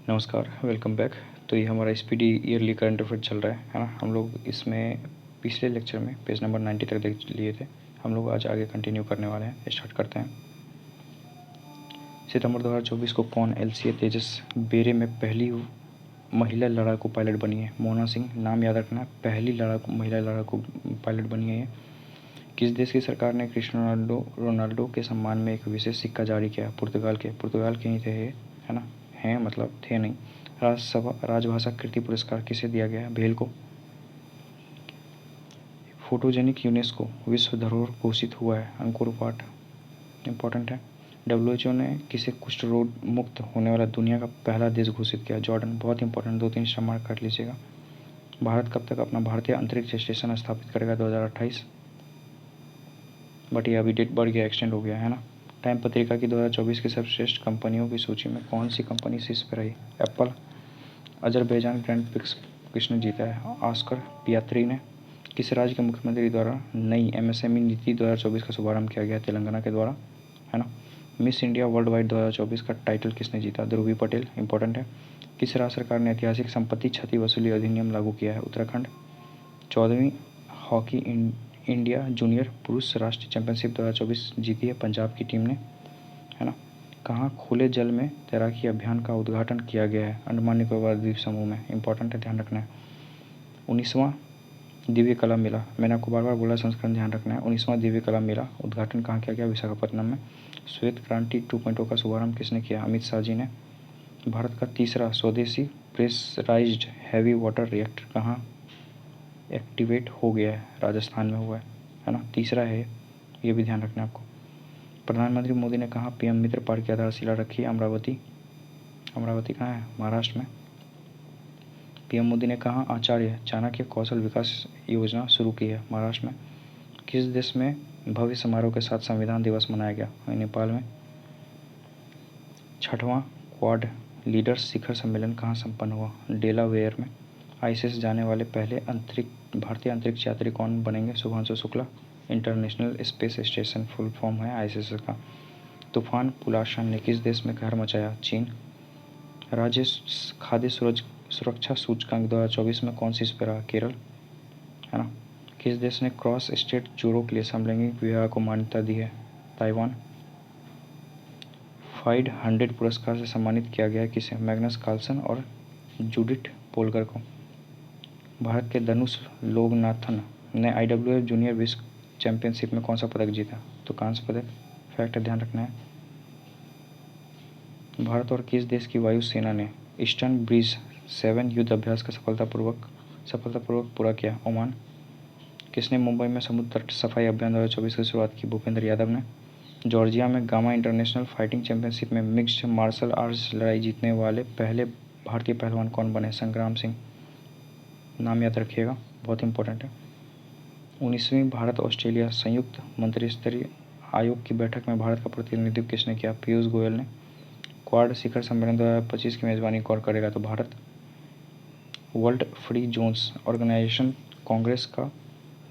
नमस्कार, welcome back. तो ये हमारा स्पीडी ईयरली करंट अफेयर चल रहा है ना। हम लोग इसमें पिछले लेक्चर में पेज नंबर 90 तक देख लिए थे। हम लोग आज आगे कंटिन्यू करने वाले हैं। स्टार्ट करते हैं। सितंबर 2024 को कौन LCA तेजस बेरे में पहली महिला लड़ाकू पायलट बनी है? मोना सिंह। नाम याद रखना, पहली महिला लड़ाकू पायलट बनी है ये। किस देश की सरकार ने क्रिस्टियानो रोनाल्डो के सम्मान में एक विशेष सिक्का जारी किया? पुर्तगाल के ही थे ये, है ना। हैं मतलब थे नहीं। राजभाषा कृति पुरस्कार किसे दिया गया? भेल को। फोटोजेनिक यूनेस्को विश्व धरोहर घोषित हुआ है? Angkor Wat. इंपॉर्टेंट है। WHO ने किसे कुष्ठ रोग मुक्त होने वाला दुनिया का पहला देश घोषित किया? जॉर्डन। बहुत इंपॉर्टेंट, 2-3 स्टार मार्क कर लीजिएगा। भारत कब तक अपना भारतीय अंतरिक्ष स्टेशन स्थापित करेगा? 2028। बट ये अभी डेट बढ़ गया, एक्सटेंड हो गया है ना। टाइम पत्रिका की 2024 की सर्वश्रेष्ठ कंपनियों की सूची में कौन सी कंपनी शीर्ष पर रही? एप्पल। अजरबैजान ग्रैंड प्रिक्स किसने जीता है? ऑस्कर पियात्री ने। किस राज्य के मुख्यमंत्री द्वारा नई MSME नीति 2024 का शुभारंभ किया गया? तेलंगाना के द्वारा, है ना। मिस इंडिया वर्ल्ड वाइड 2024 का टाइटल किसने जीता? ध्रुवी पटेल। इंपॉर्टेंट है। किस राज्य सरकार ने ऐतिहासिक संपत्ति क्षति वसूली अधिनियम लागू किया है? उत्तराखंड। 14वीं हॉकी इंडिया जूनियर पुरुष राष्ट्रीय चैंपियनशिप 2024 जीती है पंजाब की टीम ने, है ना। कहाँ खुले जल में तैराकी अभियान का उद्घाटन किया गया है? अंडमान निकोबार द्वीप समूह में। इंपॉर्टेंट है, ध्यान रखना है। 19वां दिव्य कला मेला, मैंने आपको बार बार बोला, संस्करण ध्यान रखना है। 19वां दिव्य कला मेला उद्घाटन कहाँ किया गया? विशाखापट्टनम में। श्वेत क्रांति 2.0 का शुभारंभ किसने किया? अमित शाह जी ने। भारत का तीसरा स्वदेशी प्रेशराइज्ड हैवी वाटर रिएक्टर कहाँ एक्टिवेट हो गया है? राजस्थान में हुआ है ना। तीसरा है, ये भी ध्यान रखना है आपको। प्रधानमंत्री मोदी ने कहाँ PM मित्र पार्क की आधारशिला रखी? अमरावती। अमरावती कहाँ है? महाराष्ट्र में। PM मोदी ने कहाँ आचार्य चाणक्य कौशल विकास योजना शुरू की है? महाराष्ट्र में। किस देश में भव्य समारोह के साथ संविधान दिवस मनाया गया? नेपाल में। 6वां क्वाड लीडर्स शिखर सम्मेलन कहाँ संपन्न हुआ? डेलावेयर में। ISS जाने वाले पहले भारतीय अंतरिक्ष यात्री कौन बनेंगे? Shubhanshu Shukla. International space station full form है ISS का। तूफान पुलाशन ने किस देश में कहर मचाया? चीन। राज्य खाद्य सुरक्षा सूचकांक 2024 में कौन सी पर रहा? केरल, है ना। किस देश ने क्रॉस स्टेट जोड़ों के लिए समलैंगिक विवाह को मान्यता दी है? ताइवान। 500 पुरस्कार से सम्मानित किया गया किसे? मैग्नस कार्लसन और जूडिथ पोलकर को। भारत के धनुष लोगनाथन ने IWF जूनियर विश्व चैंपियनशिप में कौन सा पदक जीता? तो कांस्य पदक। फैक्ट ध्यान रखना है। भारत और किस देश की वायुसेना ने ईस्टर्न ब्रिज 7 युद्ध अभ्यास का सफलतापूर्वक पूरा किया? ओमान। किसने मुंबई में समुद्र तट सफाई अभियान 2024 की शुरुआत की? भूपेंद्र यादव ने। जॉर्जिया में गामा इंटरनेशनल फाइटिंग चैंपियनशिप में मिक्स्ड मार्शल आर्ट्स लड़ाई जीतने वाले पहले भारतीय पहलवान कौन बने? संग्राम सिंह। नाम याद रखिएगा, बहुत इंपॉर्टेंट है। 19वीं भारत ऑस्ट्रेलिया संयुक्त मंत्रिस्तरीय आयोग की बैठक में भारत का प्रतिनिधित्व किसने किया? पीयूष गोयल ने। क्वाड शिखर सम्मेलन 2025 की मेजबानी कौन करेगा? तो Bharat. World free zones organisation congress का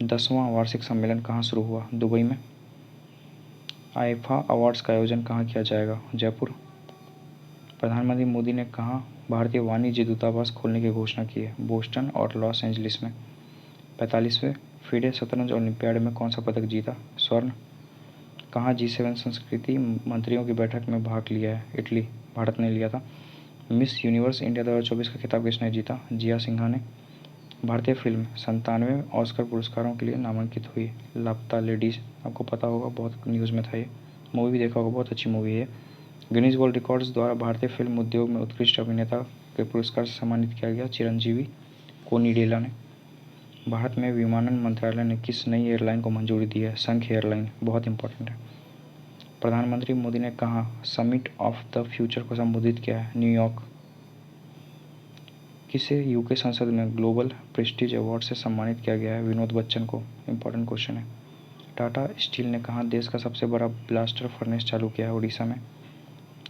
10वां वार्षिक सम्मेलन कहाँ शुरू हुआ? दुबई में। आईफा अवार्ड्स का आयोजन कहाँ किया जाएगा? जयपुर। प्रधानमंत्री मोदी ने कहाँ भारतीय वाणिज्य दूतावास खोलने की घोषणा की है? बोस्टन और लॉस एंजलिस में। 45वें फीडे शतरंज ओलंपियाड में कौन सा पदक जीता? स्वर्ण। कहाँ G7 संस्कृति मंत्रियों की बैठक में भाग लिया है? इटली, भारत ने लिया था। मिस यूनिवर्स इंडिया 2024 का खिताब किसने जीता? जिया सिन्हा ने। भारतीय फिल्म 97 ऑस्कर पुरस्कारों के लिए नामांकित हुई? लापता लेडीज, आपको पता होगा, बहुत न्यूज़ में था ये। मूवी भी देखा होगा, बहुत अच्छी मूवी है। गिनीज वर्ल्ड रिकॉर्ड्स द्वारा भारतीय फिल्म उद्योग में उत्कृष्ट अभिनेता के पुरस्कार से सम्मानित किया गया चिरंजीवी कोनिडेला ने। भारत में विमानन मंत्रालय ने किस नई एयरलाइन को मंजूरी दी है? संघ एयरलाइन, बहुत इंपॉर्टेंट है। प्रधानमंत्री मोदी ने कहाँ समिट ऑफ द फ्यूचर को संबोधित किया है? न्यूयॉर्क। किसे UK संसद में ग्लोबल प्रेस्टीज अवार्ड से सम्मानित किया गया है? विनोद बच्चन को। इंपॉर्टेंट क्वेश्चन है। टाटा स्टील ने कहाँ देश का सबसे बड़ा ब्लास्टर फर्नेस चालू किया है? उड़ीसा में।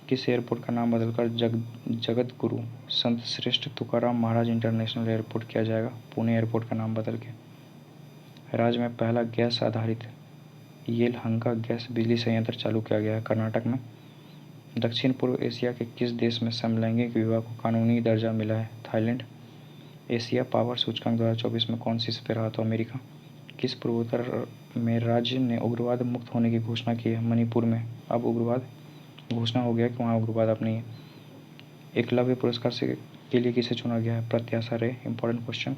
किस एयरपोर्ट का नाम बदलकर जगत गुरु संत श्रेष्ठ तुकाराम महाराज इंटरनेशनल एयरपोर्ट किया जाएगा? पुणे एयरपोर्ट का नाम बदल के। राज्य में पहला गैस आधारित येलहंका गैस बिजली संयंत्र चालू किया गया है? कर्नाटक में। दक्षिण पूर्व एशिया के किस देश में समलैंगिक विवाह को कानूनी दर्जा मिला है? थाईलैंड। एशिया पावर सूचकांक 2024 में कौन शीर्ष पे रहा? तो अमेरिका। किस पूर्वोत्तर में राज्य ने उग्रवाद मुक्त होने की घोषणा की है? मणिपुर में। अब उग्रवाद घोषणा हो गया कि वहाँ उग्रवाद अब नहीं है। एकलव्य पुरस्कार के लिए किसे चुना गया है? प्रत्याशा रे। Important question.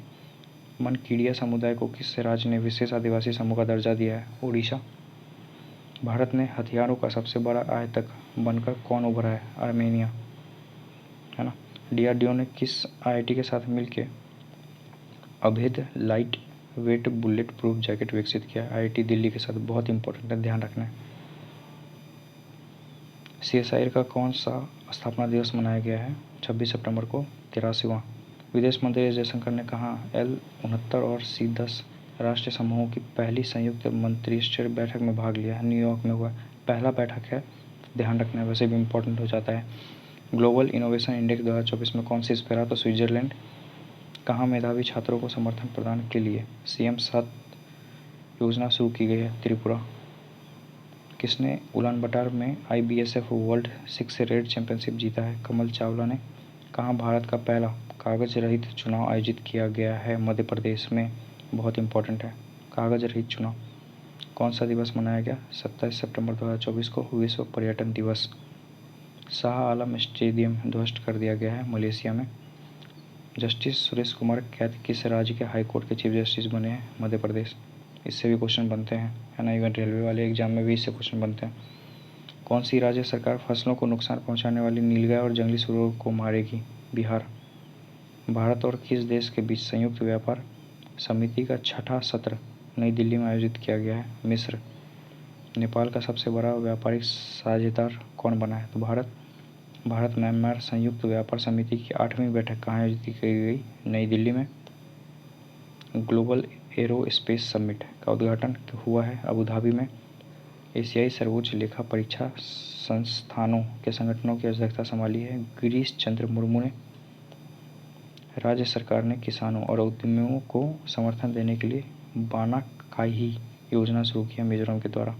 मनकीड़िया समुदाय को किस राज्य ने विशेष आदिवासी समूह का दर्जा दिया है? उड़ीसा। भारत में हथियारों का सबसे बड़ा आयातक बनकर कौन उभरा है? आर्मेनिया, है ना। डीआरडीओ ने किस आईआईटी के साथ मिलकर अभेद light weight bullet proof jacket विकसित किया? आईआईटी दिल्ली के साथ। बहुत इंपॉर्टेंट है, ध्यान रखना है। सीएसआईआर का कौन सा स्थापना दिवस मनाया गया है? 26 सितंबर को 83वां। विदेश मंत्री एस जयशंकर ने कहा L69 और C10 राष्ट्रीय समूहों की पहली संयुक्त मंत्रिस्तरीय बैठक में भाग लिया। न्यूयॉर्क में हुआ। पहला बैठक है, ध्यान रखना है, वैसे भी इम्पोर्टेंट हो जाता है। ग्लोबल इनोवेशन इंडेक्स 2024 में कौन शीर्ष पे रहा? तो स्विट्जरलैंड। कहाँ मेधावी छात्रों को समर्थन प्रदान के लिए CM7 योजना शुरू की गई है? त्रिपुरा। किसने उलानबटार में IBSF वर्ल्ड 6 रेड चैंपियनशिप जीता है? कमल चावला ने। कहाँ भारत का पहला कागज रहित चुनाव आयोजित किया गया है? मध्य प्रदेश में। बहुत इंपॉर्टेंट है, कागज रहित चुनाव। कौन सा दिवस मनाया गया? 27 सितंबर 2024 को विश्व पर्यटन दिवस। शाह आलम स्टेडियम ध्वस्त कर दिया गया है मलेशिया में। जस्टिस सुरेश कुमार कैथ किस राज्य के हाई कोर्ट के चीफ जस्टिस बने हैं? मध्य प्रदेश। इससे भी क्वेश्चन बनते हैं, है ना। इवन रेलवे वाले एग्जाम में भी इससे क्वेश्चन बनते हैं। कौन सी राज्य सरकार फसलों को नुकसान पहुंचाने वाली नीलगाय और जंगली सुअरों को मारेगी? बिहार। भारत और किस देश के बीच संयुक्त व्यापार समिति का 6ठा सत्र नई दिल्ली में आयोजित किया गया है? मिस्र। नेपाल का सबसे बड़ा व्यापारिक साझेदार कौन बना है? तो भारत। भारत म्यांमार संयुक्त व्यापार समिति की 8वीं बैठक कहाँ आयोजित की गई? नई दिल्ली में। ग्लोबल एरोस्पेस समिट का उद्घाटन हुआ है अबू धाबी में। एशियाई सर्वोच्च लेखा परीक्षा संस्थानों के संगठनों की अध्यक्षता संभाली है गिरीश चंद्र मुर्मू ने। राज्य सरकार ने किसानों और उद्यमियों को समर्थन देने के लिए बानाकाही योजना शुरू की है मिजोरम के द्वारा।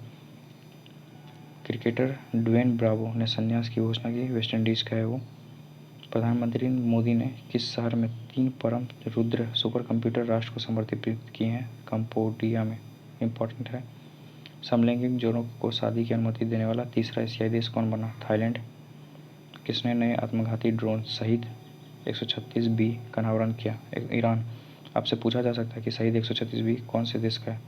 क्रिकेटर ड्वेन ब्रावो ने संन्यास की घोषणा की, वेस्ट इंडीज का है वो। प्रधानमंत्री मोदी ने किस शहर में 3 परम रुद्र सुपर कंप्यूटर राष्ट्र को समर्पित किए हैं? कंबोडिया में। इंपॉर्टेंट है। समलैंगिक जोड़ों को शादी की अनुमति देने वाला तीसरा एशियाई देश कौन बना? थाईलैंड। किसने नए आत्मघाती ड्रोन शहीद 136B का अनावरण किया? ईरान। आपसे पूछा जा सकता है कि शहीद 136B कौन से देश का है?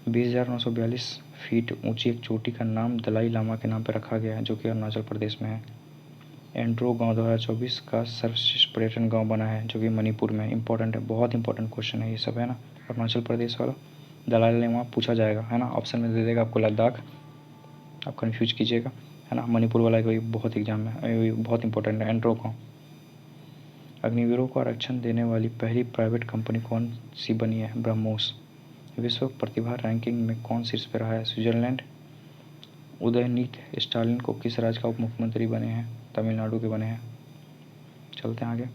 20,942 फीट ऊंची एक चोटी का नाम दलाई लामा के नाम पर रखा गया है, जो कि अरुणाचल प्रदेश में है। एंड्रो गांव 2024 का सर्वश्रेष्ठ पर्यटन गांव बना है, जो कि मणिपुर में। इंपॉर्टेंट है, बहुत इंपॉर्टेंट क्वेश्चन है ये सब, है ना। अरुणाचल प्रदेश वाला दलाई लामा पूछा जाएगा, है ना। ऑप्शन में दे देगा आपको लद्दाख, आप कन्फ्यूज कीजिएगा, है ना। मणिपुर वाला कोई बहुत एग्जाम में बहुत इंपॉर्टेंट है। एंड्रो गांव। अग्निवीरों को आरक्षण देने वाली पहली प्राइवेट कंपनी कौन सी बनी है? ब्रह्मोस। विश्व प्रतिभा रैंकिंग में कौन शीर्ष पर रहा है? स्विट्जरलैंड। उदयनीति स्टालिन को किस राज्य का उप मुख्यमंत्री बने हैं? तमिलनाडु के बने हैं। चलते हैं आगे।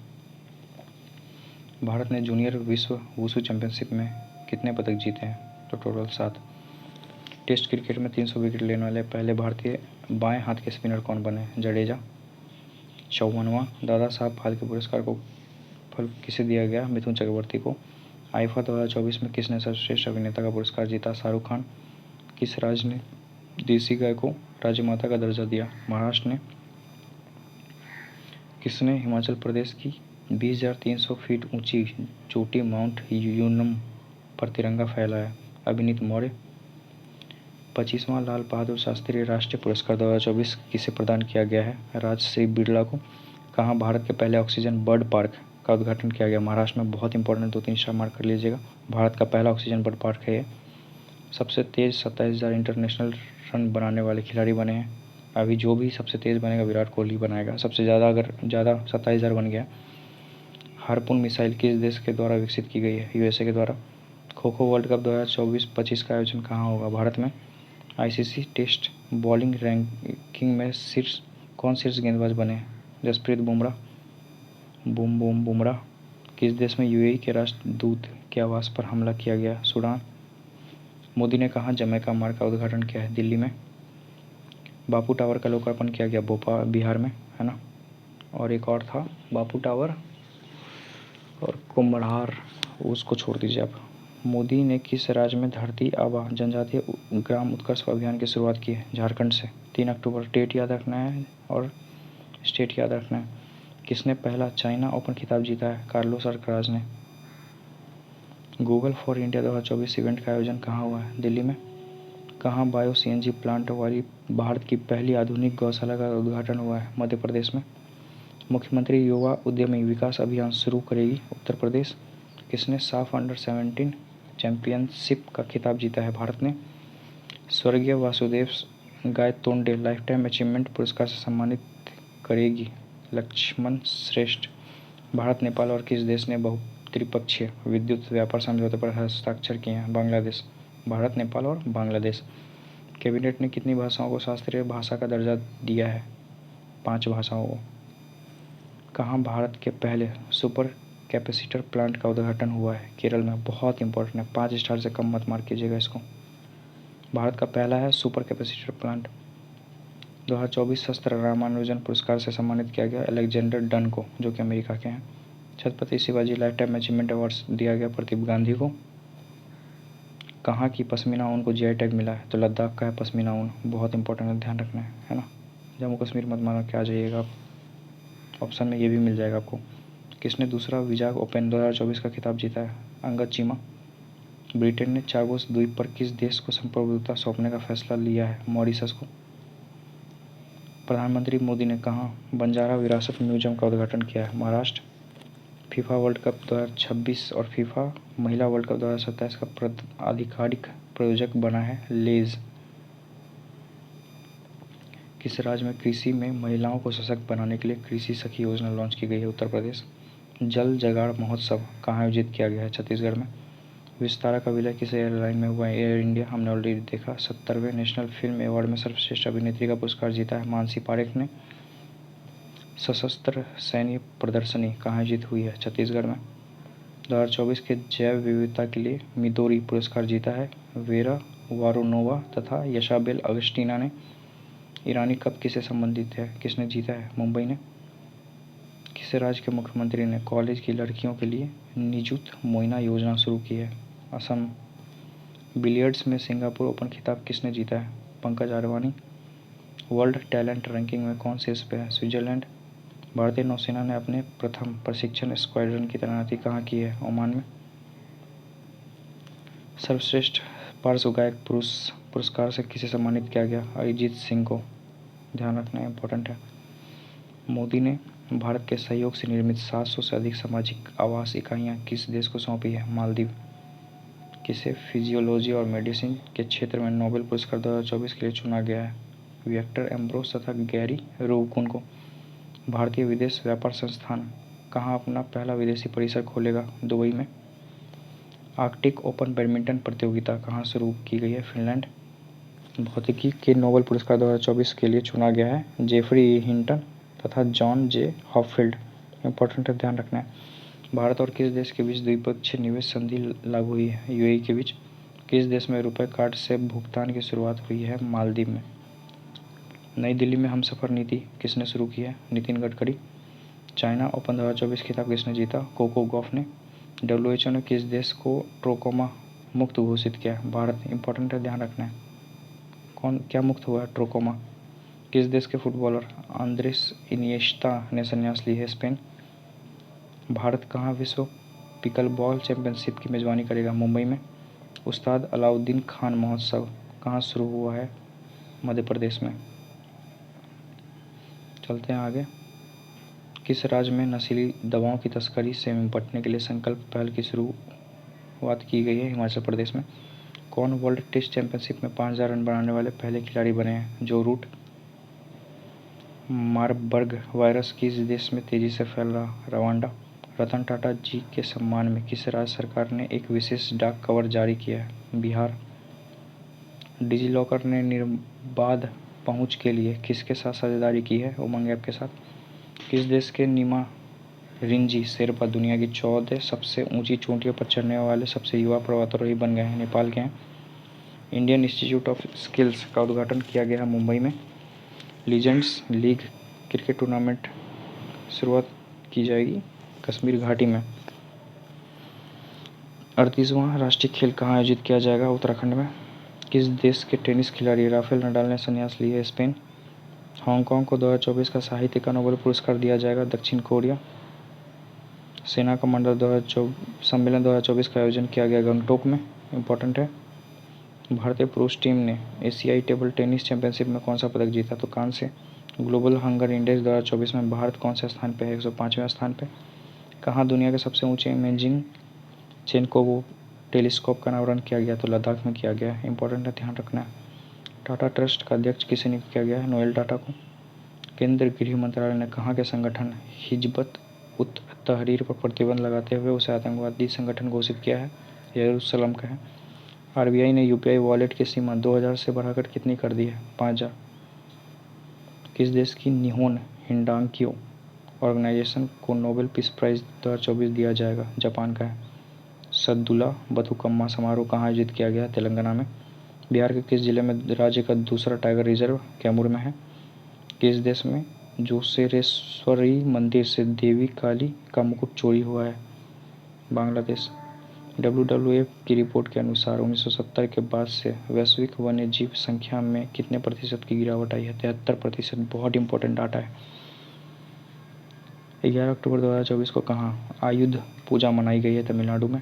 भारत ने जूनियर विश्व वुशु चैंपियनशिप में कितने पदक जीते हैं? तो टोटल 7। टेस्ट क्रिकेट में 300 विकेट लेने वाले पहले भारतीय बाएं हाथ के स्पिनर कौन बने? जडेजा। 54वां दादा साहब फाल्के पुरस्कार को फल किसे दिया गया? मिथुन चक्रवर्ती को। आईफा 2024 में किसने सर्वश्रेष्ठ अभिनेता का पुरस्कार जीता? शाहरुख खान। किस राज्य ने देसी गाय को राजमाता का दर्जा दिया? महाराष्ट्र ने। किसने हिमाचल प्रदेश की 20,300 फीट ऊंची चोटी माउंट यूनम पर तिरंगा फहराया? अभिनीत मौर्य। 25वां लाल बहादुर शास्त्री राष्ट्रीय पुरस्कार 2024 किसे प्रदान किया गया है? राजश्री बिरला को। कहाँ भारत के पहले ऑक्सीजन बर्ड पार्क का उद्घाटन किया गया? महाराष्ट्र में। बहुत इंपॉर्टेंट, 2-3 स्टार मार्क कर लीजिएगा। भारत का पहला ऑक्सीजन बर्ड पार्क है ये। सबसे तेज 27,000 इंटरनेशनल रन बनाने वाले खिलाड़ी बने हैं। अभी जो भी सबसे तेज बनेगा विराट कोहली बनाएगा सबसे ज़्यादा, अगर ज़्यादा 27,000 बन गया। हार्पून मिसाइल किस देश के द्वारा विकसित की गई है? यूएसए के द्वारा। खो खो वर्ल्ड कप 2024-25 का आयोजन कहाँ होगा? भारत में। आईसीसी टेस्ट बॉलिंग रैंकिंग में कौन शीर्ष गेंदबाज बने? जसप्रीत बुमराह। किस देश में यूएई के राष्ट्रदूत के आवास पर हमला किया गया? सूडान। मोदी ने कहाँ जमैका मार्ग का उद्घाटन किया है? दिल्ली में। बापू टावर का लोकार्पण किया गया भोपाल बिहार में, है ना। और एक और था बापू टावर और कुम्हड़ार, उसको छोड़ दीजिए आप। मोदी ने किस राज्य में धरती आबा जनजातीय ग्राम उत्कर्ष अभियान की शुरुआत की है? झारखंड से। 3 अक्टूबर। डेट याद रखना है और स्टेट याद रखना है। किसने पहला चाइना ओपन खिताब जीता है? कार्लोस अल्काराज ने। गूगल फॉर इंडिया 2024 इवेंट का आयोजन कहाँ हुआ है? दिल्ली में। कहाँ बायो सीएनजी प्लांट वाली भारत की पहली आधुनिक गौशाला का उद्घाटन हुआ है? मध्य प्रदेश में। मुख्यमंत्री युवा उद्यमी विकास अभियान शुरू करेगी? उत्तर प्रदेश। किसने साफ अंडर-17 चैंपियनशिप का खिताब जीता है? भारत ने। स्वर्गीय Vasudev Gaitonde life time achievement पुरस्कार से सम्मानित करेगी? लक्ष्मण श्रेष्ठ। भारत नेपाल और किस देश ने त्रिपक्षीय विद्युत व्यापार समझौते पर हस्ताक्षर किए हैं? बांग्लादेश। भारत, नेपाल और बांग्लादेश। कैबिनेट ने कितनी भाषाओं को शास्त्रीय भाषा का दर्जा दिया है? 5 भाषाओं को। कहाँ भारत के पहले सुपर कैपेसिटर प्लांट का उद्घाटन हुआ है? केरल में। बहुत इंपॉर्टेंट है, 5 स्टार से कम मत मार्क कीजिएगा इसको। भारत का पहला है सुपर कैपेसिटर प्लांट। 2024 शस्त्र रामानुजन पुरस्कार से सम्मानित किया गया अलेक्जेंडर डन को, जो कि अमेरिका के हैं। Chhatrapati Shivaji life time achievement award दिया गया प्रदीप गांधी को। कहाँ की पश्मीना ऊन को जीआई टैग मिला है? तो लद्दाख का है पश्मीना ऊन। बहुत इंपॉर्टेंट है, ध्यान रखना है ना। जम्मू कश्मीर मत मानो क्या आ जाइएगा आप, ऑप्शन में ये भी मिल जाएगा आपको। किसने दूसरा विजाग ओपन 2024 का खिताब जीता है? अंगद चीमा। ब्रिटेन ने चागोस द्वीप पर किस देश को संप्रभुता सौंपने का फैसला लिया है? मॉरिशस को। प्रधानमंत्री मोदी ने कहाँ बंजारा विरासत म्यूजियम का उद्घाटन किया है? महाराष्ट्र। फीफा वर्ल्ड कप 2026 और फीफा महिला वर्ल्ड कप 2027 का आधिकारिक प्रायोजक बना है लेज। किस राज्य में कृषि में महिलाओं को सशक्त बनाने के लिए कृषि सखी योजना लॉन्च की गई है? उत्तर प्रदेश। जल जगाड़ महोत्सव कहाँ आयोजित किया गया है? छत्तीसगढ़ में। विस्तारा का विलय किस एयरलाइन में हुआ है? एयर इंडिया, हमने ऑलरेडी देखा। 70वें नेशनल फिल्म अवार्ड में सर्वश्रेष्ठ अभिनेत्री का पुरस्कार जीता है मानसी पारेख ने। सशस्त्र सैन्य प्रदर्शनी कहाँ आयोजित हुई है? छत्तीसगढ़ में। 2024 के जैव विविधता के लिए मिदोरी पुरस्कार जीता है वेरा वारोनोवा तथा यशाबेल अगस्टीना ने। ईरानी कप किससे संबंधित है? किसने जीता है? मुंबई ने। किस राज्य के मुख्यमंत्री ने कॉलेज की लड़कियों के लिए निजुत मोइना योजना शुरू की है? असम। बिलियर्ड्स में सिंगापुर ओपन खिताब किसने जीता है? Pankaj Advani. World talent ranking में कौन शीर्ष पे है? स्विट्जरलैंड। भारतीय नौसेना ने अपने प्रथम प्रशिक्षण स्क्वाड्रन की तैनाती कहाँ की है? ओमान में। सर्वश्रेष्ठ पार्श्व गायक पुरुष पुरस्कार से किसे सम्मानित किया गया? अरिजीत सिंह को। ध्यान रखना इम्पोर्टेंट है। मोदी ने भारत के सहयोग से निर्मित 700 से अधिक सामाजिक आवास इकाइयाँ किस देश को सौंपी है? मालदीव। किसे फिजियोलॉजी और मेडिसिन के क्षेत्र में नोबेल पुरस्कार 2024 के लिए चुना गया है? विक्टर एम्ब्रोस तथा गैरी रूबिकन को। भारतीय विदेश व्यापार संस्थान कहाँ अपना पहला विदेशी परिसर खोलेगा? दुबई में। आर्कटिक ओपन बैडमिंटन प्रतियोगिता कहाँ शुरू की गई है? फिनलैंड। भौतिकी के नोबेल पुरस्कार 2024 के लिए चुना गया है जेफरी हिंटन तथा जॉन जे हॉपफील्ड। इंपॉर्टेंट है, ध्यान रखना है। भारत और किस देश के बीच द्विपक्षीय निवेश संधि लागू हुई है? यूएई के बीच। किस देश में रुपए कार्ड से भुगतान की शुरुआत हुई है? मालदीव में। नई दिल्ली में हमसफर नीति किसने शुरू की है? नितिन गडकरी। चाइना ओपन 2024 खिताब किसने जीता? कोको गॉफ ने। डब्ल्यूएचओ ने किस देश को ट्रोकोमा मुक्त घोषित किया? भारत। इंपॉर्टेंट है, ध्यान रखना है। कौन क्या मुक्त हुआ? ट्रोकोमा। किस देश के फुटबॉलर आंद्रेस इनिएस्टा ने संन्यास ली है? स्पेन। भारत कहाँ विश्व पिकल बॉल चैंपियनशिप की मेजबानी करेगा? मुंबई में। उस्ताद अलाउद्दीन खान महोत्सव कहाँ शुरू हुआ है? मध्य प्रदेश में। चलते हैं आगे। किस राज्य में नशीली दवाओं की तस्करी से निपटने के लिए संकल्प पहल की शुरुआत की गई है? हिमाचल प्रदेश में। कौन वर्ल्ड टेस्ट चैंपियनशिप में 5000 रन बनाने वाले पहले खिलाड़ी बने हैं? जो रूट। मारबर्ग वायरस किस देश में तेजी से फैल रहा? रवांडा। रतन टाटा जी के सम्मान में किस राज्य सरकार ने एक विशेष डाक कवर जारी किया है? बिहार। डिजिलॉकर ने निर्बाध पहुंच के लिए किसके साथ साझेदारी की है? उमंग ऐप के साथ। किस देश के नीमा रिंजी शेरपा दुनिया की 14 सबसे ऊंची चोटियों पर चढ़ने वाले सबसे युवा पर्वतारोही बन गए हैं? नेपाल के हैं। इंडियन इंस्टीट्यूट ऑफ स्किल्स का उद्घाटन किया गया है मुंबई में। लीजेंड्स लीग क्रिकेट टूर्नामेंट शुरुआत की जाएगी कश्मीर घाटी में। 38वां राष्ट्रीय खेल कहाँ आयोजित किया जाएगा? उत्तराखंड में। किस देश के टेनिस खिलाड़ी राफेल नडाल ने संन्यास लिया? स्पेन। हांगकांग को 2024 का साहित्य का नोबेल पुरस्कार दिया जाएगा? दक्षिण कोरिया। सेना कमांडर सम्मेलन 2024 का आयोजन किया गया गंगटोक में, इम्पोर्टेंट है। भारतीय पुरुष टीम ने एशियाई टेबल टेनिस चैंपियनशिप में कौन सा पदक जीता? तो कांस्य। ग्लोबल हंगर इंडेक्स 2024 में भारत कौन से स्थान पे है? 105वें स्थान पे। कहाँ दुनिया के सबसे ऊंचे इमेजिंग चेनकोव टेलीस्कोप का अनावरण किया गया? तो लद्दाख में किया गया है, इंपॉर्टेंट है, ध्यान रखना है। टाटा ट्रस्ट का अध्यक्ष किसे नियुक्त किया गया है? नोएल टाटा को। केंद्रीय गृह मंत्रालय ने कहाँ के संगठन हिजबत उत तहरीर पर प्रतिबंध लगाते हुए उसे आतंकवादी संगठन घोषित किया है? यरूशलेम का है। आरबीआई ने यूपीआई वॉलेट की सीमा 2000 से बढ़ाकर कितनी कर दी है? 5000। किस देश की निहोन हिंडांक्यो ऑर्गेनाइजेशन को नोबेल पीस प्राइज 2024 दिया जाएगा? जापान का है। सद्दुला बथुकम्मा समारोह कहाँ आयोजित किया गया? तेलंगाना में। बिहार के किस जिले में राज्य का दूसरा टाइगर रिजर्व कैमूर में है? किस देश में जोसेरेश्वरी मंदिर से देवी काली का मुकुट चोरी हुआ है? बांग्लादेश। WWF की रिपोर्ट के अनुसार 1970 के बाद से वैश्विक वन्य जीव संख्या में कितने प्रतिशत की गिरावट आई है? 73%। बहुत इंपॉर्टेंट डाटा है। 11 अक्टूबर 2024 को कहाँ आयुध पूजा मनाई गई है? तमिलनाडु में।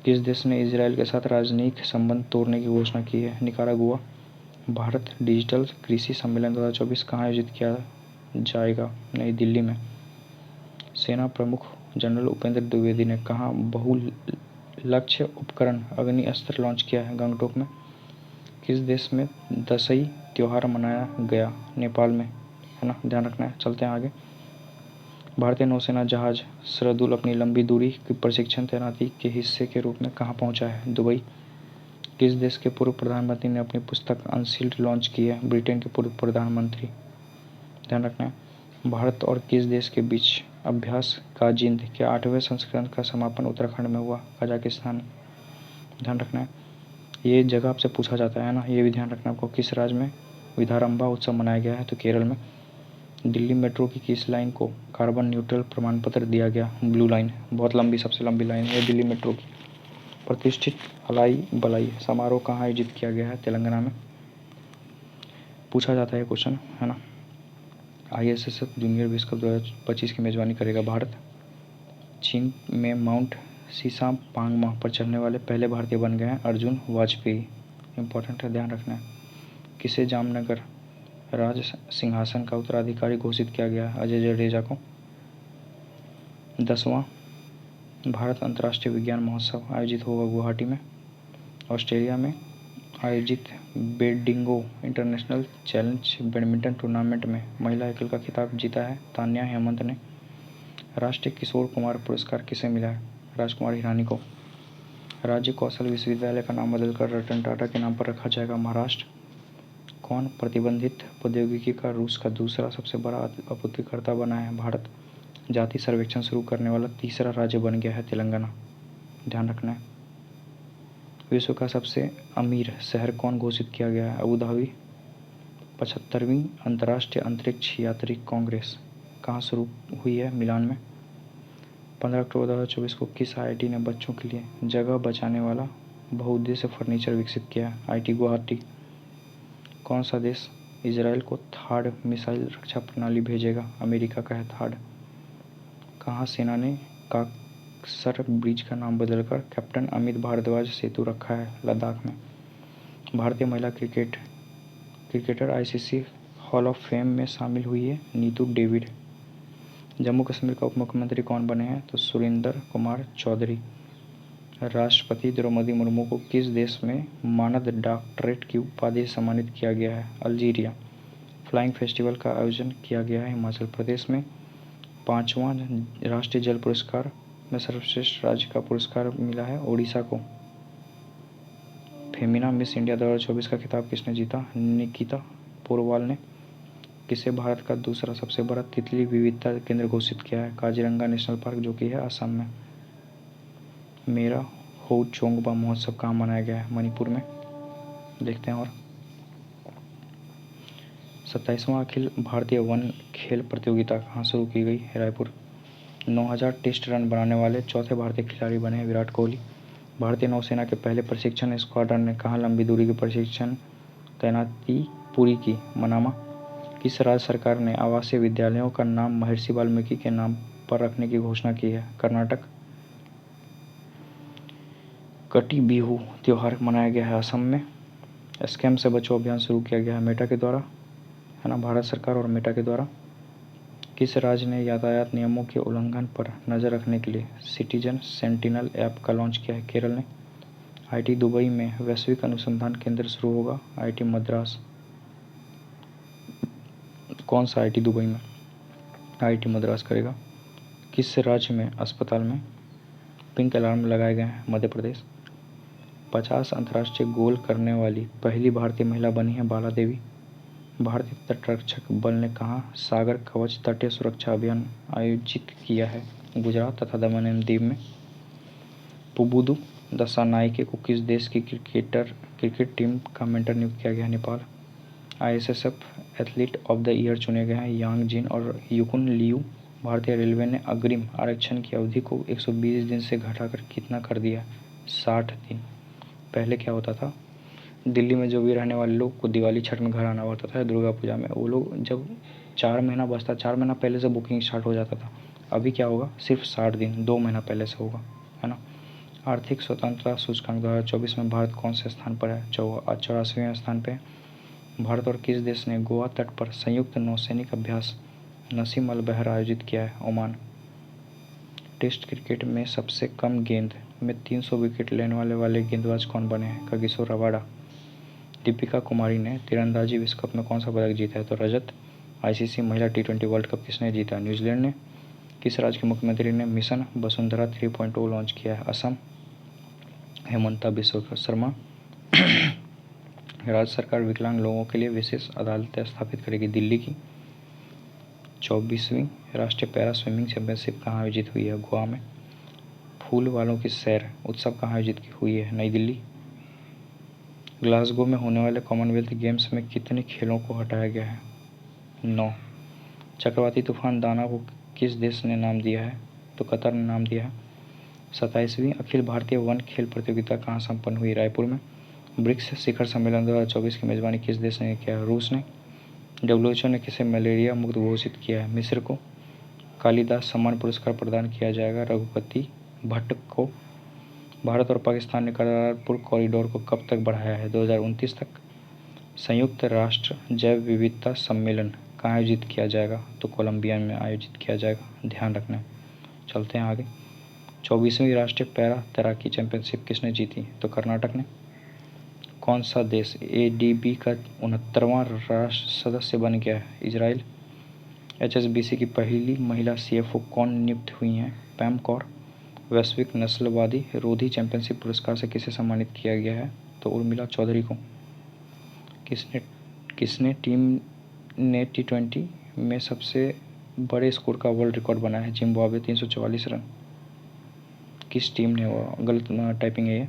किस देश ने इजरायल के साथ राजनयिक संबंध तोड़ने की घोषणा की है? निकारागुआ। भारत डिजिटल कृषि सम्मेलन 2024 कहाँ आयोजित किया जाएगा? नई दिल्ली में। सेना प्रमुख जनरल उपेंद्र द्विवेदी ने कहाँ बहुलक्ष्य उपकरण अग्नि अस्त्र लॉन्च किया है? गंगटोक में। किस देश में दशई त्यौहार मनाया गया? नेपाल में, है ना, ध्यान रखना है। चलते हैं आगे। भारतीय नौसेना जहाज सरदुल अपनी लंबी दूरी की प्रशिक्षण तैनाती के हिस्से के रूप में कहाँ पहुंचा है? दुबई। किस देश के पूर्व प्रधानमंत्री ने अपनी पुस्तक अनसील्ड लॉन्च की है? ब्रिटेन के पूर्व प्रधानमंत्री, ध्यान रखना है। भारत और किस देश के बीच अभ्यास गाजिंद के 8वें संस्करण का समापन उत्तराखंड में हुआ? कजाकिस्तान, ध्यान रखना है। ये जगह आपसे पूछा जाता है ना, ये भी ध्यान रखना आपको। किस राज्य में विधारंभा उत्सव मनाया गया है? तो केरल में। दिल्ली मेट्रो की किस लाइन को कार्बन न्यूट्रल प्रमाण पत्र दिया गया? Blue line. बहुत लंबी, सबसे लंबी लाइन है दिल्ली मेट्रो की। प्रतिष्ठित अलाई बलाई समारोह कहाँ आयोजित किया गया है? तेलंगाना में। पूछा जाता है क्वेश्चन, है ना। ISSF जूनियर विश्व कप 2025 की मेजबानी करेगा भारत। चीन में माउंट सीसापांगमा पर चढ़ने वाले पहले भारतीय बन गए हैं अर्जुन वाजपेयी, इंपॉर्टेंट है, ध्यान रखना है। किसे जामनगर राज सिंहासन का उत्तराधिकारी घोषित किया गया? अजय जडेजा को। 10वां भारत अंतर्राष्ट्रीय विज्ञान महोत्सव आयोजित होगा गुवाहाटी में। ऑस्ट्रेलिया में आयोजित बेडिंगो इंटरनेशनल चैलेंज बैडमिंटन टूर्नामेंट में महिला एकल का खिताब जीता है तान्या हेमंत ने। राष्ट्रीय किशोर कुमार पुरस्कार किसे मिला है? राजकुमार हिरानी को। राज्य कौशल विश्वविद्यालय का नाम बदलकर रतन टाटा के नाम पर रखा जाएगा महाराष्ट्र। कौन प्रतिबंधित प्रौद्योगिकी का रूस का दूसरा सबसे बड़ा आपूर्तिकर्ता बना है? भारत। जाति सर्वेक्षण शुरू करने वाला तीसरा राज्य बन गया है तेलंगाना, ध्यान रखना है। विश्व का सबसे अमीर शहर कौन घोषित किया गया है? Abu Dhabi. 75वीं अंतर्राष्ट्रीय अंतरिक्ष यात्री कांग्रेस कहाँ शुरू हुई है? मिलान में। 15 अक्टूबर 2024 को किस IIT ने बच्चों के लिए जगह बचाने वाला बहुउद्देश्य फर्नीचर विकसित किया? IIT गुवाहाटी। कौन सा देश इजरायल को थाड मिसाइल रक्षा प्रणाली भेजेगा? अमेरिका का है थाड। कहाँ सेना ने काकसर ब्रिज का नाम बदलकर कैप्टन अमित भारद्वाज सेतु रखा है? लद्दाख में। भारतीय महिला cricketer ICC hall of fame में शामिल हुई है नीतू डेविड। जम्मू कश्मीर का उप मुख्यमंत्री कौन बने हैं? तो सुरेंद्र कुमार चौधरी। राष्ट्रपति द्रौपदी मुर्मू को किस देश में मानद डॉक्टरेट की उपाधि से सम्मानित किया गया है? अल्जीरिया। फ्लाइंग फेस्टिवल का आयोजन किया गया है हिमाचल प्रदेश में। 5वां राष्ट्रीय जल पुरस्कार में सर्वश्रेष्ठ राज्य का पुरस्कार मिला है ओडिशा को। फेमिना मिस इंडिया 2024 का खिताब किसने जीता? निकिता पोरवाल ने। किसे भारत का दूसरा सबसे बड़ा तितली विविधता केंद्र घोषित किया है? काजीरंगा नेशनल पार्क, जो कि है असम में। मेरा हो चोंगबा महोत्सव कहाँ मनाया गया है? मणिपुर में। देखते हैं और 27वां अखिल भारतीय वन खेल प्रतियोगिता कहाँ शुरू की गई? रायपुर। 9000 टेस्ट रन बनाने वाले चौथे भारतीय खिलाड़ी बने हैं विराट कोहली। भारतीय नौसेना के पहले प्रशिक्षण स्क्वाड्रन ने कहाँ लंबी दूरी की प्रशिक्षण तैनाती पूरी की? मनामा। किस राज्य सरकार ने आवासीय विद्यालयों का नाम महर्षि वाल्मीकि के नाम पर रखने की घोषणा की है? कर्नाटक। कटी बिहू त्योहार मनाया गया है असम में। स्कैम से बचो अभियान शुरू किया गया है मेटा के द्वारा, है ना, भारत सरकार और मेटा के द्वारा। किस राज्य ने यातायात नियमों के उल्लंघन पर नज़र रखने के लिए सिटीजन सेंटिनल ऐप का लॉन्च किया है? केरल ने। आईटी दुबई में वैश्विक अनुसंधान केंद्र शुरू होगा? आईटी मद्रास। कौन सा आईटी दुबई में? आईटी मद्रास करेगा। किस राज्य में अस्पताल में पिंक अलार्म लगाए गए हैं? मध्य प्रदेश। 50 अंतर्राष्ट्रीय गोल करने वाली पहली भारतीय महिला बनी है बाला देवी। भारतीय तटरक्षक बल ने कहाँ सागर कवच तटीय सुरक्षा अभियान आयोजित किया है? गुजरात तथा दमन एवं दीव में। पुबुदु दसानायके को किस देश की क्रिकेट टीम का मेंटर नियुक्त किया गया है? Nepal. ISSF athlete of the year चुने गए हैं यांग जिन और युकुन लियू। भारतीय रेलवे ने अग्रिम आरक्षण की अवधि को 120 दिन से घटाकर कितना कर दिया? 60 दिन। पहले क्या होता था, दिल्ली में जो भी रहने वाले लोग को दिवाली छठ में घर आना पड़ता था, दुर्गा पूजा में, वो लोग जब 4 महीना बचता, 4 महीना पहले से बुकिंग स्टार्ट हो जाता था। अभी क्या होगा, सिर्फ 60 दिन, 2 महीना पहले से होगा, है ना। आर्थिक स्वतंत्रता सूचकांक 2024 में भारत कौन से स्थान पर है? 84वें स्थान पर। भारत और किस देश ने गोवा तट पर संयुक्त नौसैनिक अभ्यास नसीम अल बहर आयोजित किया है? ओमान। टेस्ट क्रिकेट में सबसे कम गेंद में 300 विकेट लेने वाले गेंदबाज कौन बने हैं? Kagiso Rabada. दीपिका कुमारी ने तीरंदाजी विश्व कप में कौन सा पदक जीता है? तो रजत। आईसीसी महिला टी20 वर्ल्ड कप किसने जीता? न्यूजीलैंड ने। किस राज्य के मुख्यमंत्री ने मिशन वसुंधरा 3.0 लॉन्च किया है? असम। हेमंता बिस्वा शर्मा। राज्य सरकार विकलांग लोगों के लिए विशेष अदालतें स्थापित करेगी? दिल्ली की। 24वीं राष्ट्रीय पैरा स्विमिंग चैंपियनशिप कहाँ आयोजित हुई है? गोवा में। फूल वालों की सैर उत्सव कहाँ आयोजित हुई है? नई दिल्ली। ग्लासगो में होने वाले कॉमनवेल्थ गेम्स में कितने खेलों को हटाया गया है? 9। चक्रवाती तूफान दाना को किस देश ने नाम दिया है? तो कतर ने नाम दिया है। 27वीं अखिल भारतीय वन खेल प्रतियोगिता कहाँ संपन्न हुई? रायपुर में। ब्रिक्स शिखर सम्मेलन 2024 की मेजबानी किस देश ने किया? रूस ने। WHO ने किसे मलेरिया मुक्त घोषित किया है? मिस्र को। कालिदास सम्मान पुरस्कार प्रदान किया जाएगा रघुपति भट्ट को। भारत और पाकिस्तान ने करतारपुर कॉरिडोर को कब तक बढ़ाया है? 2029 तक। संयुक्त राष्ट्र जैव विविधता सम्मेलन कहाँ आयोजित किया जाएगा? तो कोलंबिया में आयोजित किया जाएगा, ध्यान रखना। चलते हैं आगे। 24वीं राष्ट्रीय पैरा तैराकी चैंपियनशिप किसने जीती? तो कर्नाटक ने। कौन सा देश ADB का 69वां राष्ट्र सदस्य बन गया है? इजराइल। HSBC की पहली महिला CFO कौन नियुक्त हुई हैं? पैम कौर। वैश्विक नस्लवादी रोधी चैंपियनशिप पुरस्कार से किसे सम्मानित किया गया है? तो उर्मिला चौधरी को। किसने टीम ने T20 में सबसे बड़े स्कोर का वर्ल्ड रिकॉर्ड बनाया है? Zimbabwe 344 run. किस टीम ने, वो गलत टाइपिंग है ये।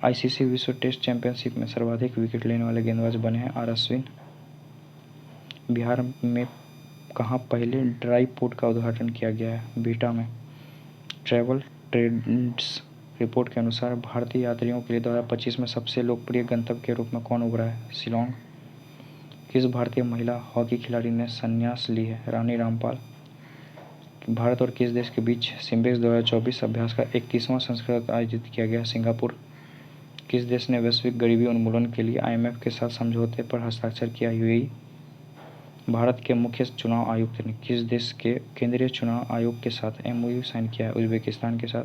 ICC विश्व टेस्ट चैंपियनशिप में सर्वाधिक विकेट लेने वाले गेंदबाज बने हैं R अश्विन। बिहार में कहाँ पहले ड्राई पोर्ट का उद्घाटन किया गया है? बिहटा में। ट्रैवल ट्रेंड्स रिपोर्ट के अनुसार भारतीय यात्रियों के लिए 2025 में सबसे लोकप्रिय गंतव्य के रूप में कौन उभरा है? शिलोंग। किस भारतीय महिला हॉकी खिलाड़ी ने संन्यास ली है? रानी रामपाल। भारत और किस देश के बीच सिम्बेक्स 2024 अभ्यास का 31वां संस्करण आयोजित किया गया? सिंगापुर। किस देश ने वैश्विक गरीबी उन्मूलन के लिए IMF के साथ समझौते पर हस्ताक्षर किया? UAE। भारत के मुख्य चुनाव आयुक्त ने किस देश के केंद्रीय चुनाव आयोग के साथ MOU साइन किया है? उज्बेकिस्तान के साथ।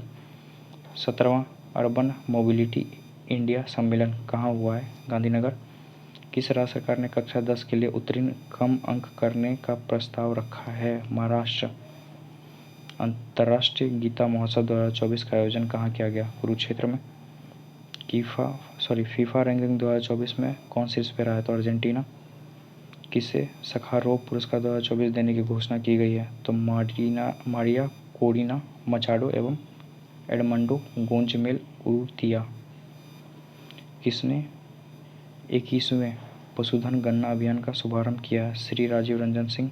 17वां अर्बन मोबिलिटी इंडिया सम्मेलन कहाँ हुआ है? गांधीनगर। किस राज्य सरकार ने कक्षा 10 के लिए उत्तीर्ण कम अंक करने का प्रस्ताव रखा है? महाराष्ट्र। अंतर्राष्ट्रीय गीता महोत्सव 2024 का आयोजन कहाँ किया गया? कुरुक्षेत्र में। फीफा रैंकिंग 2024 में कौन शीर्ष पे रहा है? तो अर्जेंटीना। किसे सखारोव पुरस्कार 2024 देने की घोषणा की गई है? तो मारिया कोरिना मचाडो एवं एडमंडो गोंजमेल उरुतिया। किसने 21वें पशुधन गणना अभियान का शुभारंभ किया है? श्री राजीव रंजन सिंह।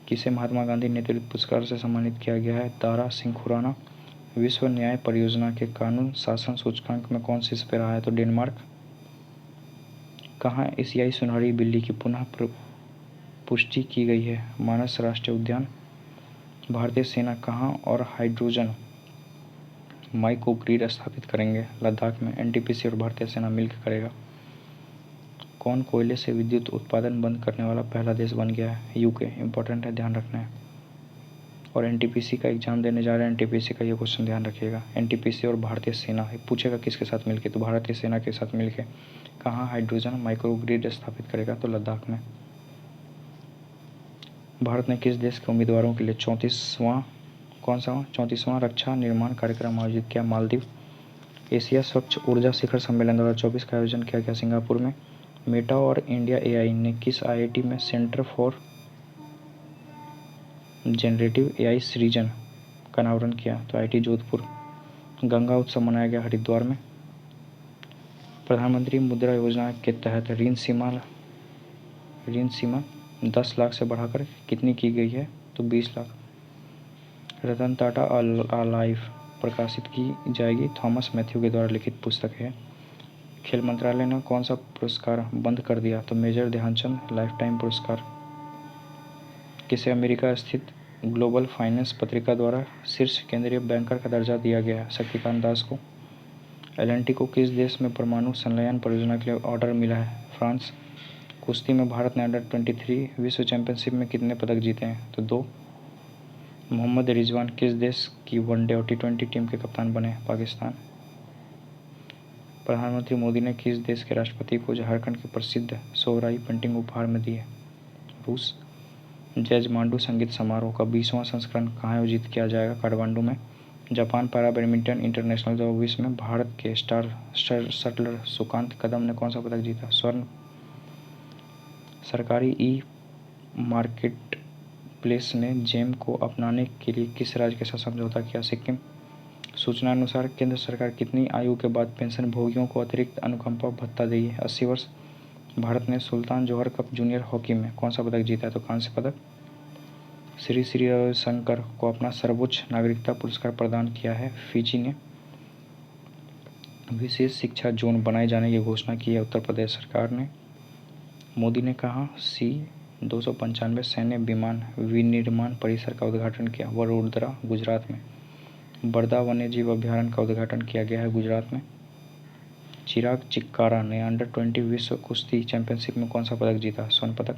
किसे महात्मा गांधी नेतृत्व पुरस्कार से सम्मानित किया गया है? दारा सिंह खुराना। विश्व न्याय परियोजना के कानून शासन सूचकांक में कौन शीर्ष पे रहा है? तो डेनमार्क। कहाँ एशियाई सुनहरी बिल्ली की पुनः पुष्टि की गई है? मानस राष्ट्रीय उद्यान। भारतीय सेना कहाँ और हाइड्रोजन माइक्रो ग्रिड स्थापित करेंगे? लद्दाख में। एनटीपीसी और भारतीय सेना मिलकर करेगा। कौन कोयले से विद्युत उत्पादन बंद करने वाला पहला देश बन गया है? यूके। इंपॉर्टेंट है, ध्यान रखना है। और एनटीपीसी का एग्जाम देने जा रहे हैं, एनटीपीसी का ये क्वेश्चन ध्यान रखिएगा। एनटीपीसी और भारतीय सेना पूछेगा किसके साथ मिलके, तो भारतीय सेना के साथ मिलके कहाँ हाइड्रोजन माइक्रो ग्रिड स्थापित करेगा? तो लद्दाख में। भारत ने किस देश के उम्मीदवारों के लिए 34वां रक्षा निर्माण कार्यक्रम आयोजित किया? मालदीव। एशिया स्वच्छ ऊर्जा शिखर सम्मेलन 2024 का आयोजन किया गया सिंगापुर में। मेटा और इंडिया एआई ने किस आईआईटी में सेंटर फॉर जनरेटिव एआई सृजन का अनावरण किया? तो आईआईटी जोधपुर। गंगा उत्सव मनाया गया हरिद्वार में। प्रधानमंत्री मुद्रा योजना के तहत ऋण सीमा 10 लाख से बढ़ाकर कितनी की गई है? तो 20 लाख। रतन टाटा अलाइव प्रकाशित की जाएगी। थॉमस मैथ्यू के द्वारा लिखित पुस्तक है। खेल मंत्रालय ने कौन सा पुरस्कार बंद कर दिया? तो मेजर ध्यानचंद लाइफ टाइम पुरस्कार। किसे अमेरिका स्थित ग्लोबल फाइनेंस पत्रिका द्वारा शीर्ष केंद्रीय बैंकर का दर्जा दिया गया है? शक्तिकांत दास को। एलएनटी को किस देश में परमाणु संलयन परियोजना के लिए ऑर्डर मिला है? फ्रांस। कुश्ती में भारत ने अंडर-23 विश्व चैंपियनशिप में कितने पदक जीते हैं? तो 2। मोहम्मद रिजवान किस देश की वनडे और टी20 टीम के कप्तान बने? पाकिस्तान। प्रधानमंत्री मोदी ने किस देश के राष्ट्रपति को झारखंड की प्रसिद्ध सोहराई पेंटिंग उपहार में दी है? रूस। जैजमांडू संगीत समारोह का 20वां संस्करण कहाँ आयोजित किया जाएगा? काठमांडू में। जापान पैरा बैडमिंटन इंटरनेशनल 2020 में भारत के स्टार शटलर सुकांत कदम ने कौन सा पदक जीता? स्वर्ण। सरकारी ई मार्केट प्लेस ने जेम को अपनाने के लिए किस राज्य के साथ समझौता किया? सिक्किम। सूचना अनुसार केंद्र सरकार कितनी आयु के बाद पेंशन भोगियों को अतिरिक्त अनुकंपा भत्ता देगी? 80 वर्ष। भारत ने सुल्तान जोहर कप जूनियर हॉकी में कौन सा पदक जीता है? तो कांस्य पदक। श्री श्री रविशंकर को अपना सर्वोच्च नागरिकता पुरस्कार प्रदान किया है फिजी ने। विशेष शिक्षा जोन बनाए जाने की घोषणा की है उत्तर प्रदेश सरकार ने। मोदी ने कहा C-295 सैन्य विमान विनिर्माण परिसर का उद्घाटन किया? वडोदरा गुजरात में। बरदा वन्यजीव अभ्यारण्य का उद्घाटन किया गया है गुजरात में। चिराग चिक्कारा ने अंडर-20 विश्व कुश्ती चैंपियनशिप में कौन सा पदक जीता? स्वर्ण पदक।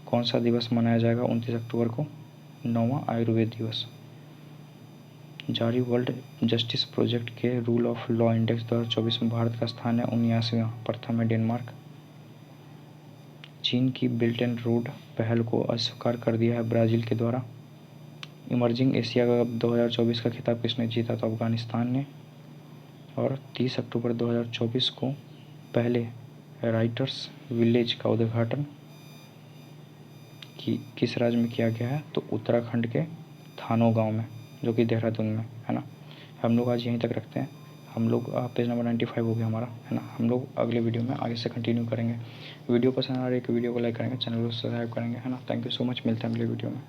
कौन सा दिवस मनाया जाएगा 29 अक्टूबर को? 9वां आयुर्वेद दिवस। जारी वर्ल्ड जस्टिस प्रोजेक्ट के रूल ऑफ लॉ इंडेक्स 2024 में भारत का स्थान है 79वां, प्रथम है डेनमार्क। चीन की बेल्ट एंड रोड पहल को अस्वीकार कर दिया है ब्राज़ील के द्वारा। इमर्जिंग एशिया कप 2024 का खिताब किसने जीता? तो अफगानिस्तान ने। और 30 अक्टूबर 2024 को पहले राइटर्स विलेज का उद्घाटन किस राज्य में किया गया है? तो उत्तराखंड के थानो गांव में, जो कि देहरादून में है ना। हम लोग आज यहीं तक रखते हैं। हम लोग पेज नंबर 95 हो गया हमारा, है ना। हम लोग अगले वीडियो में आगे से कंटिन्यू करेंगे। वीडियो पसंद आ रही है कि वीडियो को लाइक करेंगे, चैनल को सब्सक्राइब करेंगे, है ना। थैंक यू सो मच, मिलते हैं अगले वीडियो में।